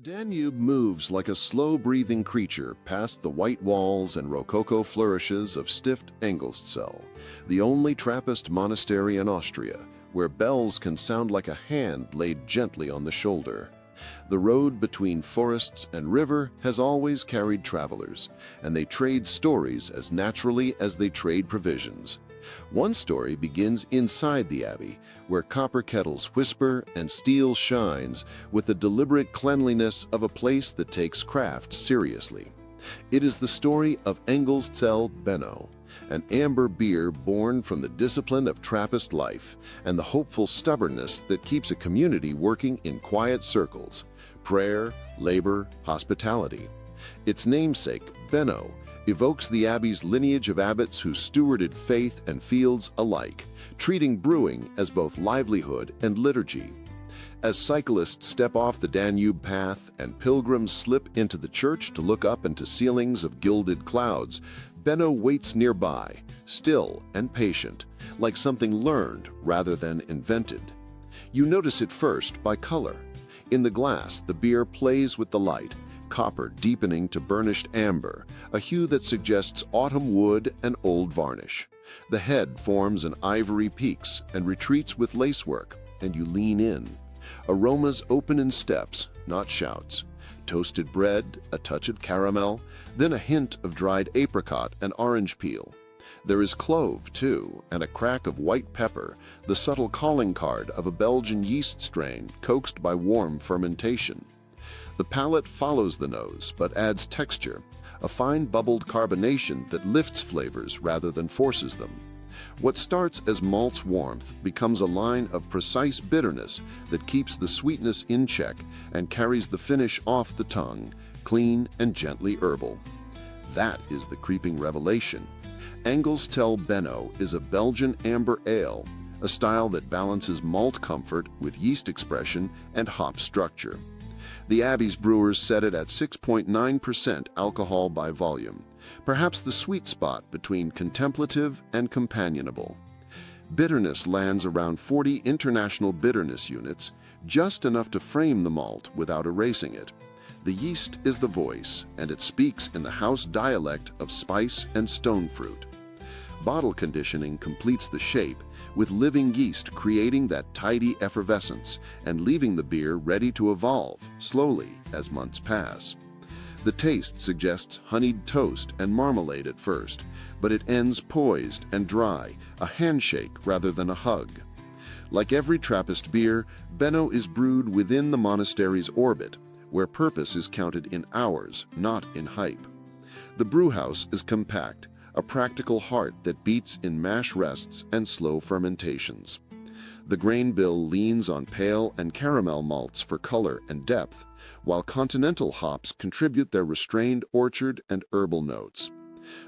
Danube moves like a slow-breathing creature past the white walls and rococo flourishes of Stift Engelszell, the only Trappist monastery in Austria, where bells can sound like a hand laid gently on the shoulder. The road between forests and river has always carried travelers, and they trade stories as naturally as they trade provisions. One story begins inside the abbey, where copper kettles whisper and steel shines with the deliberate cleanliness of a place that takes craft seriously. It is the story of Engelszell Benno, an amber beer born from the discipline of Trappist life and the hopeful stubbornness that keeps a community working in quiet circles: prayer, labor, hospitality. Its namesake, Benno, evokes the abbey's lineage of abbots who stewarded faith and fields alike, treating brewing as both livelihood and liturgy. As cyclists step off the Danube path and pilgrims slip into the church to look up into ceilings of gilded clouds, Benno waits nearby, still and patient, like something learned rather than invented. You notice it first by color. In the glass, the beer plays with the light, copper deepening to burnished amber, a hue that suggests autumn wood and old varnish. The head forms an ivory peaks and retreats with lacework, and you lean in. Aromas open in steps, not shouts. Toasted bread, a touch of caramel, then a hint of dried apricot and orange peel. There is clove, too, and a crack of white pepper, the subtle calling card of a Belgian yeast strain coaxed by warm fermentation. The palate follows the nose, but adds texture, a fine bubbled carbonation that lifts flavors rather than forces them. What starts as malt's warmth becomes a line of precise bitterness that keeps the sweetness in check and carries the finish off the tongue, clean and gently herbal. That is the creeping revelation. Engelszell Benno is a Belgian amber ale, a style that balances malt comfort with yeast expression and hop structure. The abbey's brewers set it at 6.9% alcohol by volume, perhaps the sweet spot between contemplative and companionable. Bitterness lands around 40 international bitterness units, just enough to frame the malt without erasing it. The yeast is the voice, and it speaks in the house dialect of spice and stone fruit. Bottle conditioning completes the shape, with living yeast creating that tidy effervescence and leaving the beer ready to evolve slowly as months pass. The taste suggests honeyed toast and marmalade at first, but it ends poised and dry, a handshake rather than a hug. Like every Trappist beer, Benno is brewed within the monastery's orbit, where purpose is counted in hours, not in hype. The brewhouse is compact, a practical heart that beats in mash rests and slow fermentations. The grain bill leans on pale and caramel malts for color and depth, while continental hops contribute their restrained orchard and herbal notes.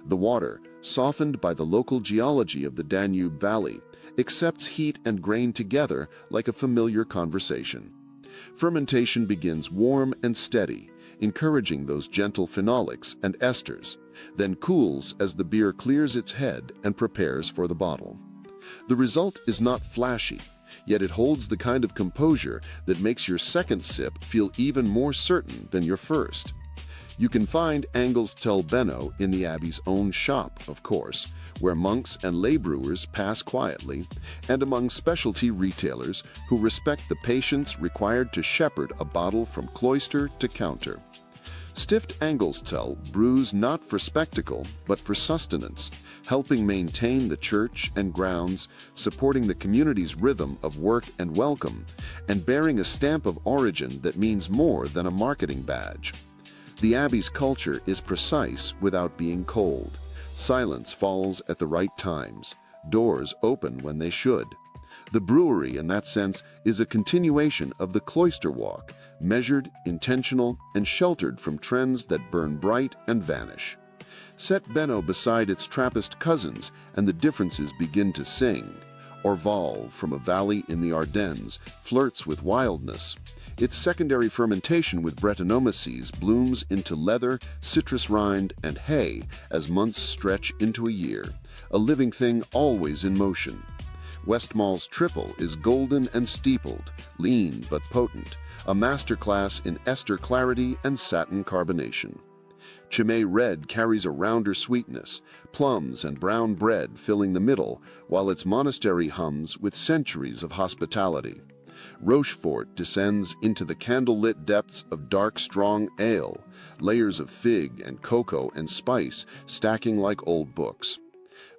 The water, softened by the local geology of the Danube Valley, accepts heat and grain together like a familiar conversation. Fermentation begins warm and steady, encouraging those gentle phenolics and esters, then cools as the beer clears its head and prepares for the bottle. The result is not flashy, yet it holds the kind of composure that makes your second sip feel even more certain than your first. You can find Engelszell Benno in the abbey's own shop, of course, where monks and lay brewers pass quietly, and among specialty retailers who respect the patience required to shepherd a bottle from cloister to counter. Stift Engelszell brews not for spectacle, but for sustenance, helping maintain the church and grounds, supporting the community's rhythm of work and welcome, and bearing a stamp of origin that means more than a marketing badge. The abbey's culture is precise without being cold. Silence falls at the right times. Doors open when they should. The brewery, in that sense, is a continuation of the cloister walk, measured, intentional, and sheltered from trends that burn bright and vanish. Set Benno beside its Trappist cousins, and the differences begin to sing. Orval, from a valley in the Ardennes, flirts with wildness. Its secondary fermentation with Brettanomyces blooms into leather, citrus rind, and hay as months stretch into a year, a living thing always in motion. Westmahl's Triple is golden and steepled, lean but potent, a masterclass in ester clarity and satin carbonation. Chimay Red carries a rounder sweetness, plums and brown bread filling the middle, while its monastery hums with centuries of hospitality. Rochefort descends into the candlelit depths of dark, strong ale, layers of fig and cocoa and spice stacking like old books.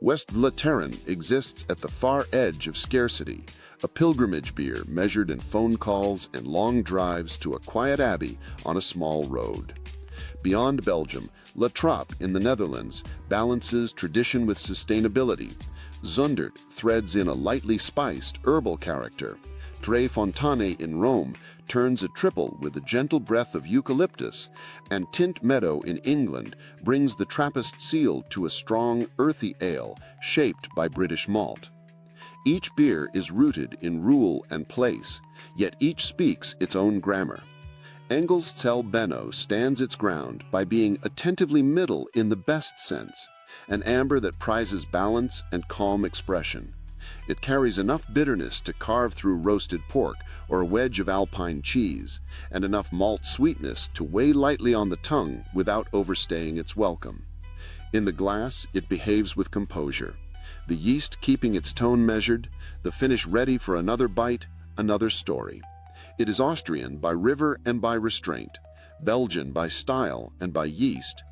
West Vlaterren exists at the far edge of scarcity, a pilgrimage beer measured in phone calls and long drives to a quiet abbey on a small road. Beyond Belgium, La Trappe in the Netherlands balances tradition with sustainability. Zundert threads in a lightly spiced herbal character. Tre Fontane in Rome turns a triple with a gentle breath of eucalyptus, and Tint Meadow in England brings the Trappist seal to a strong, earthy ale shaped by British malt. Each beer is rooted in rule and place, yet each speaks its own grammar. Engelszell Benno stands its ground by being attentively middle in the best sense, an amber that prizes balance and calm expression. It carries enough bitterness to carve through roasted pork or a wedge of alpine cheese, and enough malt sweetness to weigh lightly on the tongue without overstaying its welcome. In the glass, it behaves with composure, the yeast keeping its tone measured, the finish ready for another bite, another story. It is Austrian by river and by restraint, Belgian by style and by yeast.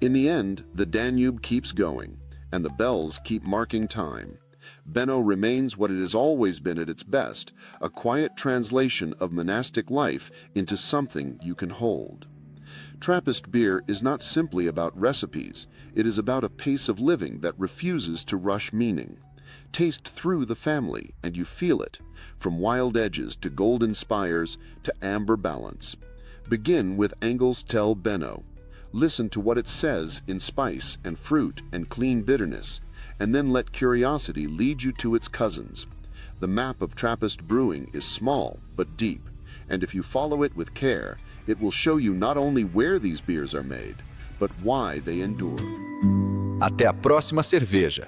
In the end, the Danube keeps going, and the bells keep marking time. Benno remains what it has always been at its best, a quiet translation of monastic life into something you can hold. Trappist beer is not simply about recipes, it is about a pace of living that refuses to rush meaning. Taste through the family and you feel it, from wild edges to golden spires to amber balance. Begin with Engelszell Benno. Listen to what it says in spice and fruit and clean bitterness, and then let curiosity lead you to its cousins. The map of Trappist brewing is small but deep, and if you follow it with care, it will show you not only where these beers are made, but why they endure. Até a próxima cerveja.